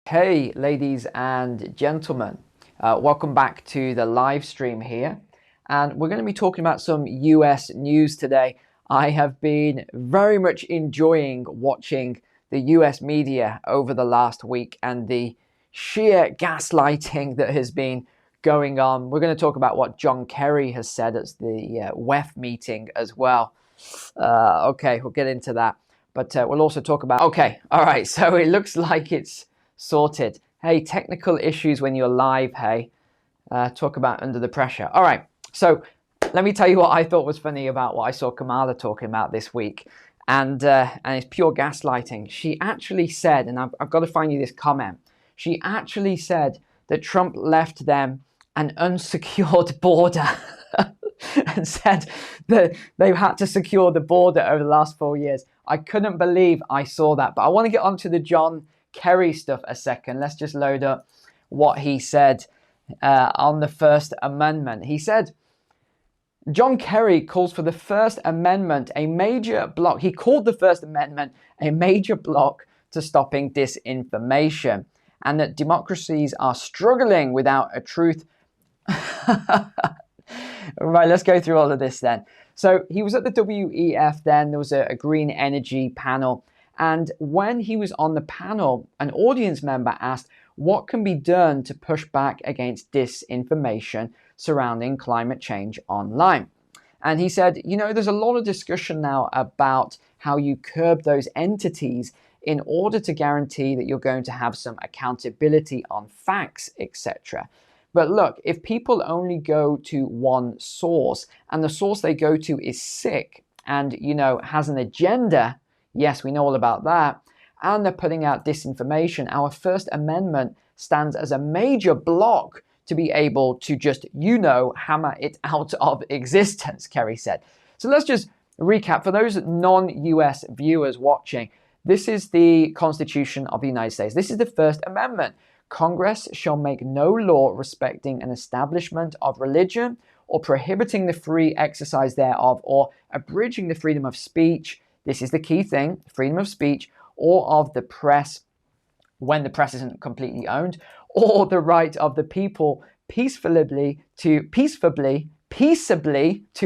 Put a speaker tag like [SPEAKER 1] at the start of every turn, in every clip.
[SPEAKER 1] Hey, ladies and gentlemen, welcome back to the live stream here. And we're going to be talking about some US news today. I have been very much enjoying watching the US media over the last week and the sheer gaslighting that has been going on. We're going to talk about what John Kerry has said at the WEF meeting as well. Okay, we'll get into that. But we'll also talk about... Okay, all right, so it looks like it's sorted. Hey, technical issues when you're live, hey. Talk about under the pressure. All right, so let me tell you what I thought was funny about what I saw Kamala talking about this week. And it's pure gaslighting. She actually said, and I've got to find you this comment, she actually said that Trump left them an unsecured border and said that they've had to secure the border over the last 4 years. I couldn't believe I saw that. But I want to get onto the John Kerry stuff a second. Let's just load up what he said on the First Amendment. He said, John Kerry calls for the First Amendment a major block. He called the First Amendment a major block to stopping disinformation, and that democracies are struggling without a truth. Right, let's go through all of this then. So he was at the WEF then. There was a green energy panel. And when he was on the panel, an audience member asked, what can be done to push back against disinformation surrounding climate change online? And he said, you know, there's a lot of discussion now about how you curb those entities in order to guarantee that you're going to have some accountability on facts, etc. But look, if people only go to one source and the source they go to is sick and, you know, has an agenda, yes, we know all about that, and they're putting out disinformation, our First Amendment stands as a major block to be able to just, you know, hammer it out of existence, Kerry said. So let's just recap. For those non-US viewers watching, this is the Constitution of the United States. This is the First Amendment. Congress shall make no law respecting an establishment of religion or prohibiting the free exercise thereof or abridging the freedom of speech. This is the key thing, freedom of speech, or of the press when the press isn't completely owned, or the right of the people peaceably to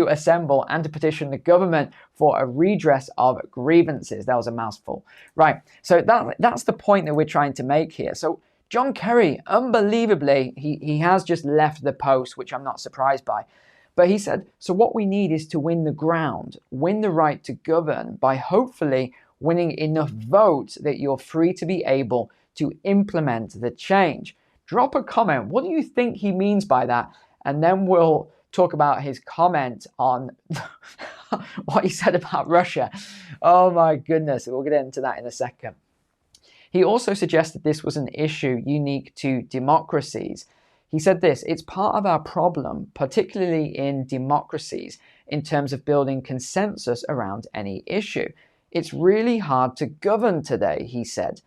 [SPEAKER 1] assemble and to petition the government for a redress of grievances. That was a mouthful. Right, so that's the point that we're trying to make here. So John Kerry, unbelievably, he has just left the post, which I'm not surprised by. But he said, so what we need is to win the ground, win the right to govern by hopefully winning enough votes that you're free to be able to implement the change. Drop a comment. What do you think he means by that? And then we'll talk about his comment on what he said about Russia. Oh my goodness, we'll get into that in a second. He also suggested this was an issue unique to democracies. He said this, it's part of our problem, particularly in democracies, in terms of building consensus around any issue. It's really hard to govern today, he said.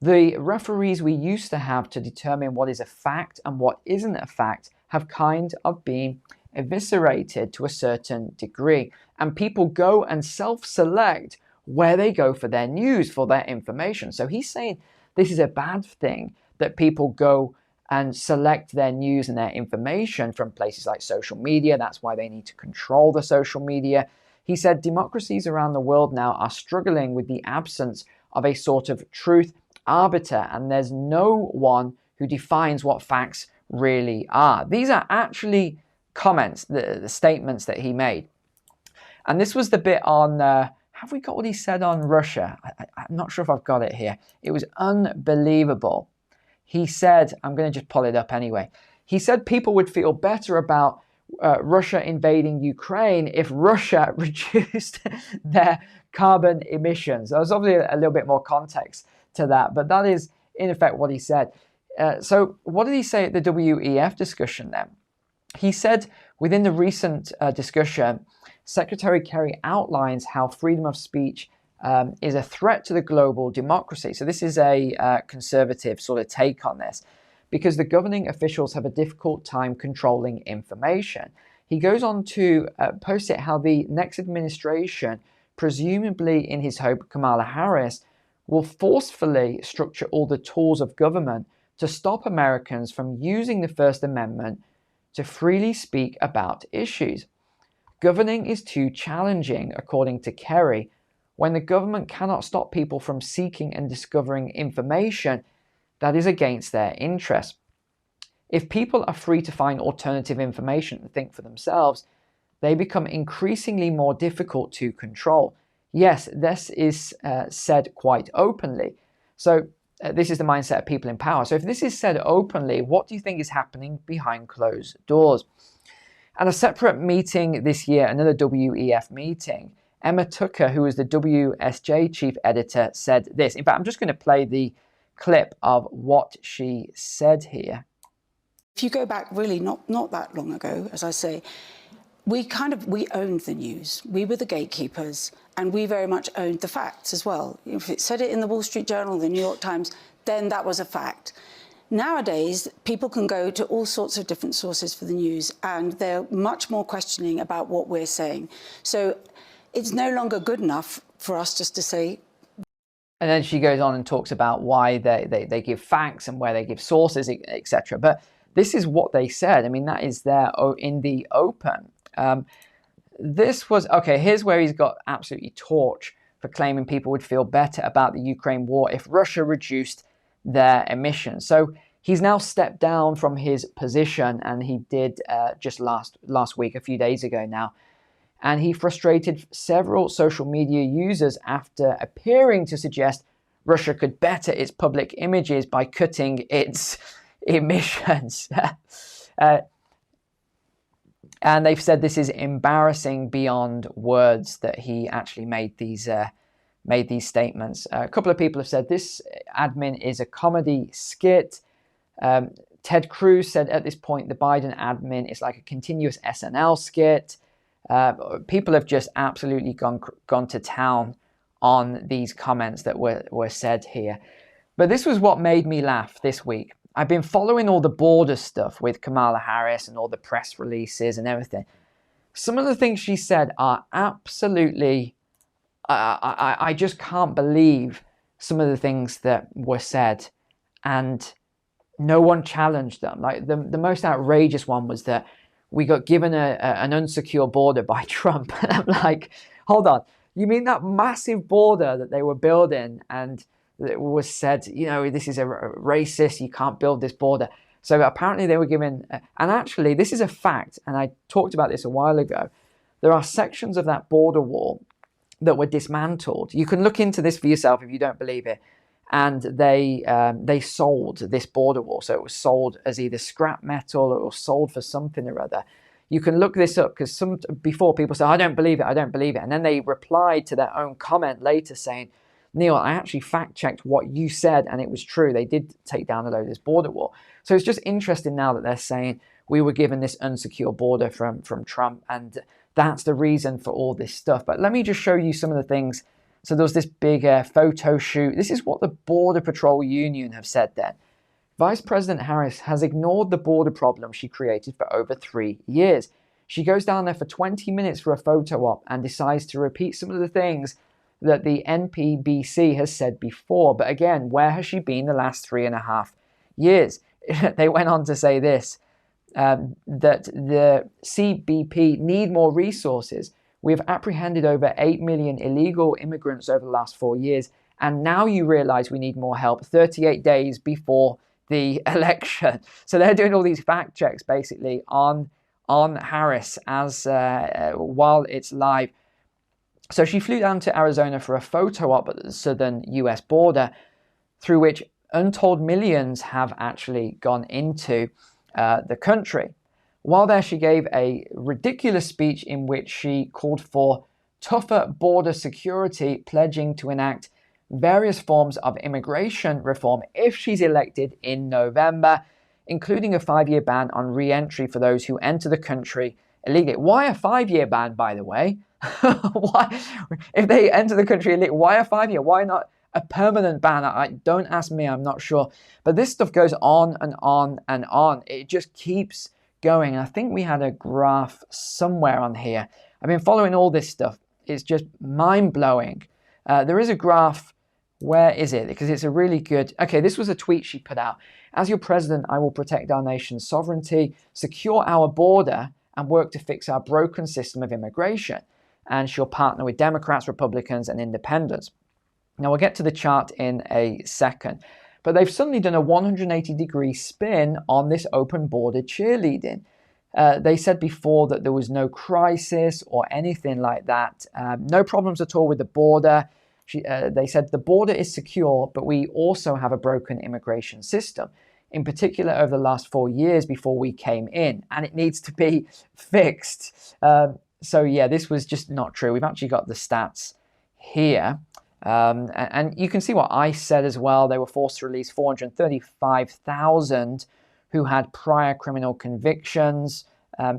[SPEAKER 1] The referees we used to have to determine what is a fact and what isn't a fact have kind of been eviscerated to a certain degree. And people go and self-select where they go for their news, for their information. So he's saying this is a bad thing, that people go and select their news and their information from places like social media. That's why they need to control the social media. He said democracies around the world now are struggling with the absence of a sort of truth arbiter, and there's no one who defines what facts really are. These are actually comments, the statements that he made. And this was the bit on... have we got what he said on Russia? I'm not sure if I've got it here. It was unbelievable. He said, I'm going to just pull it up anyway. He said people would feel better about Russia invading Ukraine if Russia reduced their carbon emissions. There's obviously a little bit more context to that, but that is in effect what he said. So what did he say at the WEF discussion then? He said within the recent discussion, Secretary Kerry outlines how freedom of speech is a threat to the global democracy. So this is a conservative sort of take on this, because the governing officials have a difficult time controlling information. He goes on to post it how the next administration, presumably in his hope, Kamala Harris, will forcefully structure all the tools of government to stop Americans from using the First Amendment to freely speak about issues. Governing is too challenging, according to Kerry, when the government cannot stop people from seeking and discovering information that is against their interests. If people are free to find alternative information and think for themselves, they become increasingly more difficult to control. Yes, this is said quite openly. So this is the mindset of people in power. So if this is said openly, what do you think is happening behind closed doors? At a separate meeting this year, another WEF meeting, Emma Tucker, who was the WSJ chief editor, said this. In fact, I'm just going to play the clip of what she said here.
[SPEAKER 2] If you go back really not that long ago, as I say, we owned the news. We were the gatekeepers, and we very much owned the facts as well. If it said it in the Wall Street Journal, the New York Times, then that was a fact. Nowadays, people can go to all sorts of different sources for the news, and they're much more questioning about what we're saying. So it's no longer good enough for us just to say.
[SPEAKER 1] And then she goes on and talks about why they give facts and where they give sources, etc. But this is what they said. I mean, that is there in the open. This was, okay, here's where he's got absolutely torched for claiming people would feel better about the Ukraine war if Russia reduced their emissions. So he's now stepped down from his position, and he did just last week, a few days ago now. And he frustrated several social media users after appearing to suggest Russia could better its public images by cutting its emissions. And they've said this is embarrassing beyond words that he actually made these statements. A couple of people have said this admin is a comedy skit. Ted Cruz said at this point the Biden admin is like a continuous SNL skit. People have just absolutely gone to town on these comments that were said here. But this was what made me laugh this week. I've been following all the border stuff with Kamala Harris and all the press releases and everything. Some of the things she said are absolutely, I just can't believe some of the things that were said, and no one challenged them. Like the most outrageous one was that we got given an unsecure border by Trump. And I'm like, hold on, you mean that massive border that they were building, and it was said, you know, this is a racist, you can't build this border. So apparently they were given, and actually this is a fact, and I talked about this a while ago, there are sections of that border wall that were dismantled. You can look into this for yourself if you don't believe it. And they sold this border wall. So it was sold as either scrap metal or it was sold for something or other. You can look this up because before people say, I don't believe it, I don't believe it. And then they replied to their own comment later saying, Neil, I actually fact-checked what you said and it was true. They did take down a load of this border wall. So it's just interesting now that they're saying we were given this unsecure border from Trump, and that's the reason for all this stuff. But let me just show you some of the things. So there was this big photo shoot. This is what the Border Patrol Union have said then. Vice President Harris has ignored the border problem she created for over 3 years. She goes down there for 20 minutes for a photo op and decides to repeat some of the things that the NPBC has said before. But again, where has she been the last 3.5 years? They went on to say this, that the CBP need more resources. We have apprehended over 8 million illegal immigrants over the last 4 years. And now you realize we need more help 38 days before the election. So they're doing all these fact checks basically on Harris as while it's live. So she flew down to Arizona for a photo op at the southern US border, through which untold millions have actually gone into the country. While there, she gave a ridiculous speech in which she called for tougher border security, pledging to enact various forms of immigration reform if she's elected in November, including a 5-year ban on re-entry for those who enter the country illegally. Why a 5-year ban, by the way? Why, if they enter the country illegally, why a 5-year? Why not a permanent ban? Don't ask me, I'm not sure. But this stuff goes on and on and on. It just keeps going. I think we had a graph somewhere on here. I've been following all this stuff. It's just mind-blowing. There is a graph Where is it? Because it's a really good... Okay, this was a tweet she put out. As your president, I will protect our nation's sovereignty, secure our border, and work to fix our broken system of immigration. And she'll partner with Democrats, Republicans, and Independents. Now, we'll get to the chart in a second. But they've suddenly done a 180-degree spin on this open border cheerleading. They said before that there was no crisis or anything like that. No problems at all with the border. They said the border is secure, but we also have a broken immigration system, in particular over the last 4 years before we came in, and it needs to be fixed. So yeah, this was just not true. We've actually got the stats here. And you can see what ICE said as well. They were forced to release 435,000 who had prior criminal convictions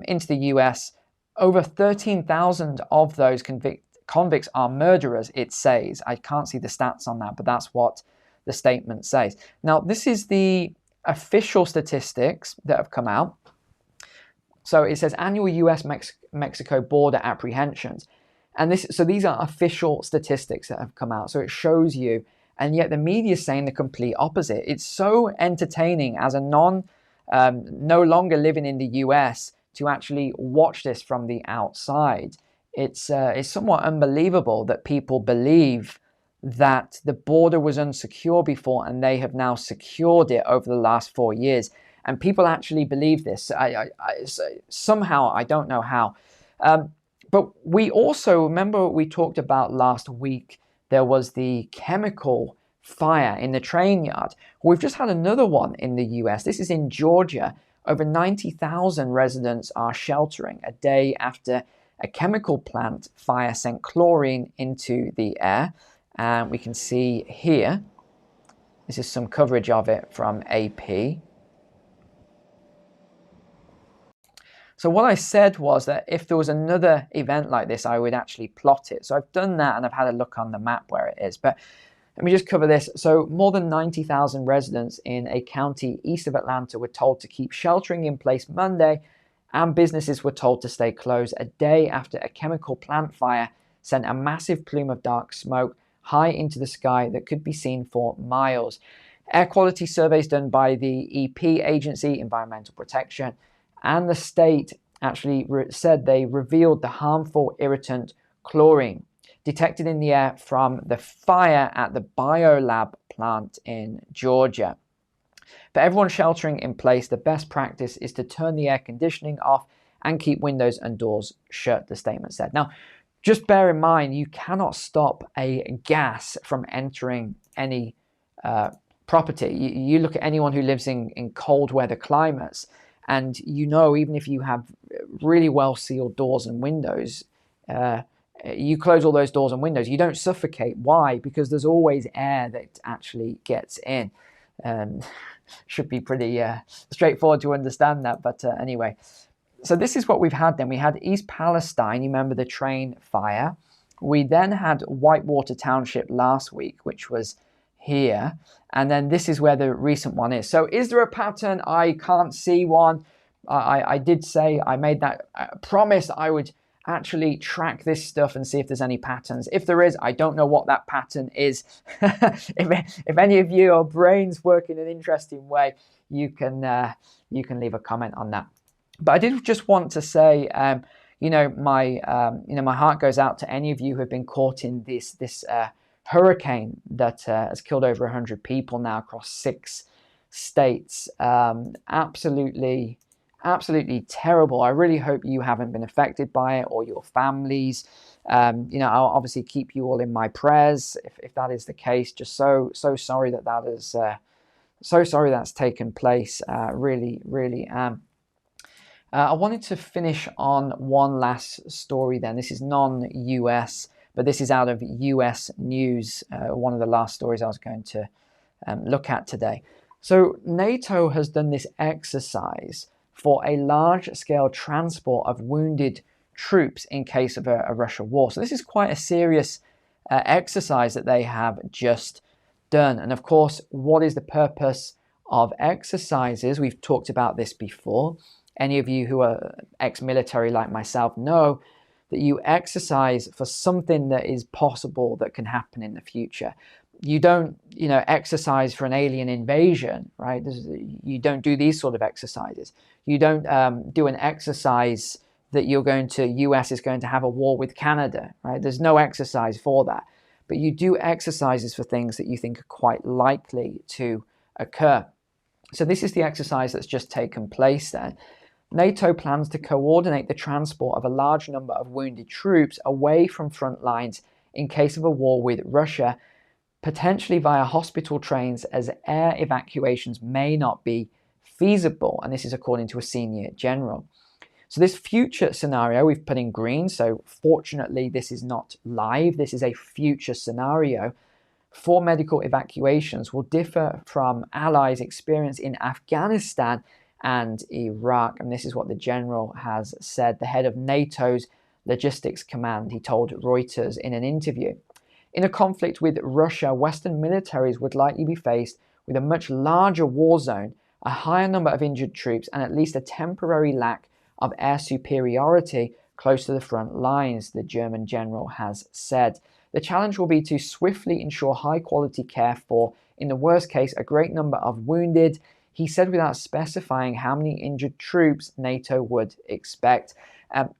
[SPEAKER 1] into the US. Over 13,000 of those convicts are murderers, it says. I can't see the stats on that, but that's what the statement says. Now, this is the official statistics that have come out. So it says annual US-Mexico border apprehensions. And so these are official statistics that have come out. So it shows you, and yet the media is saying the complete opposite. It's so entertaining as a no longer living in the US to actually watch this from the outside. It's somewhat unbelievable that people believe that the border was unsecure before and they have now secured it over the last 4 years. And people actually believe this. Somehow, I don't know how. But we also, remember we talked about last week, there was the chemical fire in the train yard. We've just had another one in the US. This is in Georgia. Over 90,000 residents are sheltering a day after a chemical plant fire sent chlorine into the air. And we can see here, this is some coverage of it from AP. So what I said was that if there was another event like this, I would actually plot it. So I've done that and I've had a look on the map where it is. But let me just cover this. So more than 90,000 residents in a county east of Atlanta were told to keep sheltering in place Monday, and businesses were told to stay closed a day after a chemical plant fire sent a massive plume of dark smoke high into the sky that could be seen for miles. Air quality surveys done by the EP agency, Environmental Protection, and the state actually said they revealed the harmful irritant chlorine detected in the air from the fire at the biolab plant in Georgia. For everyone sheltering in place, the best practice is to turn the air conditioning off and keep windows and doors shut, the statement said. Now, just bear in mind, you cannot stop a gas from entering any property. You look at anyone who lives in cold weather climates, and you know, even if you have really well sealed doors and windows, you close all those doors and windows, you don't suffocate. Why? Because there's always air that actually gets in. Should be pretty straightforward to understand that. But anyway, so this is what we've had then. We had East Palestine, you remember the train fire. We then had Whitewater Township last week, which was here, and then this is where the recent one is. So is there a pattern? I can't see one. I did say, I made that promise I would actually track this stuff and see if there's any patterns. If there is, I don't know what that pattern is. if any of you, your brains work in an interesting way, you can leave a comment on that. But I did just want to say, my heart goes out to any of you who have been caught in this hurricane that has killed over 100 people now across 6 states. Absolutely terrible. I really hope you haven't been affected by it, or your families. I'll obviously keep you all in my prayers if that is the case. Just so sorry that is so sorry that's taken place. Really am. I wanted to finish on one last story then. This is non-US, but this is out of US news, one of the last stories I was going to look at today. So NATO has done this exercise for a large-scale transport of wounded troops in case of a Russia war. So this is quite a serious exercise that they have just done. And of course, what is the purpose of exercises? We've talked about this before. Any of you who are ex-military like myself know that you exercise for something that is possible that can happen in the future. You don't, exercise for an alien invasion, right? You don't do these sort of exercises. You don't do an exercise that US is going to have a war with Canada, right? There's no exercise for that. But you do exercises for things that you think are quite likely to occur. So this is the exercise that's just taken place there. NATO plans to coordinate the transport of a large number of wounded troops away from front lines in case of a war with Russia, potentially via hospital trains, as air evacuations may not be feasible. And this is according to a senior general. So this future scenario we've put in green. So fortunately, this is not live. This is a future scenario for medical evacuations will differ from Allies' experience in Afghanistan and Iraq. And this is what the general has said, the head of NATO's logistics command. He told Reuters in an interview. In a conflict with Russia, Western militaries would likely be faced with a much larger war zone, a higher number of injured troops, and at least a temporary lack of air superiority close to the front lines, the German general has said. The challenge will be to swiftly ensure high quality care for, in the worst case, a great number of wounded, he said, without specifying how many injured troops NATO would expect.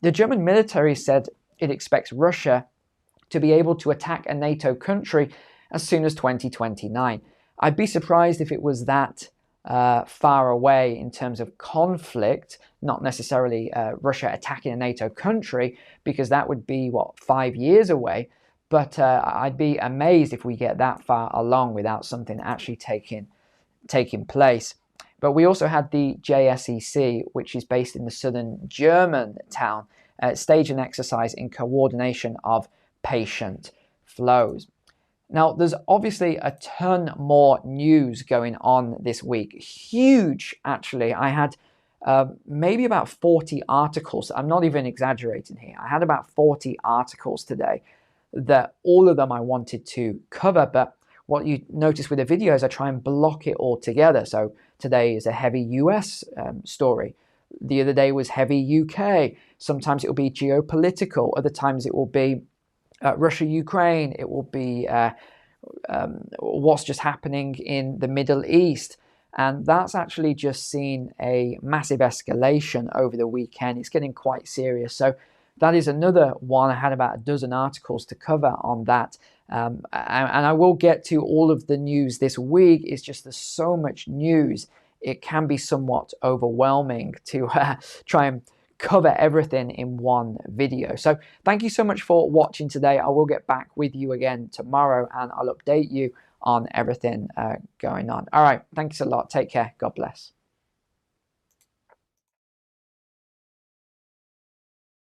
[SPEAKER 1] The German military said it expects Russia to be able to attack a NATO country as soon as 2029. I'd be surprised if it was that far away in terms of conflict, not necessarily Russia attacking a NATO country, because that would be, 5 years away. But I'd be amazed if we get that far along without something actually taking place. But we also had the JSEC, which is based in the southern German town, stage an exercise in coordination of patient flows. Now, there's obviously a ton more news going on this week. Huge, actually. I had maybe about 40 articles. I'm not even exaggerating here. I had about 40 articles today that all of them I wanted to cover. But what you notice with the videos, I try and block it all together. So today is a heavy US story. The other day was heavy UK. Sometimes it will be geopolitical. Other times it will be Russia, Ukraine. It will be what's just happening in the Middle East. And that's actually just seen a massive escalation over the weekend. It's getting quite serious. So that is another one. I had about a dozen articles to cover on that. And I will get to all of the news this week. It's just there's so much news. It can be somewhat overwhelming to try and cover everything in one video. So thank you so much for watching today. I will get back with you again tomorrow and I'll update you on everything going on. All right. Thanks a lot. Take care. God bless.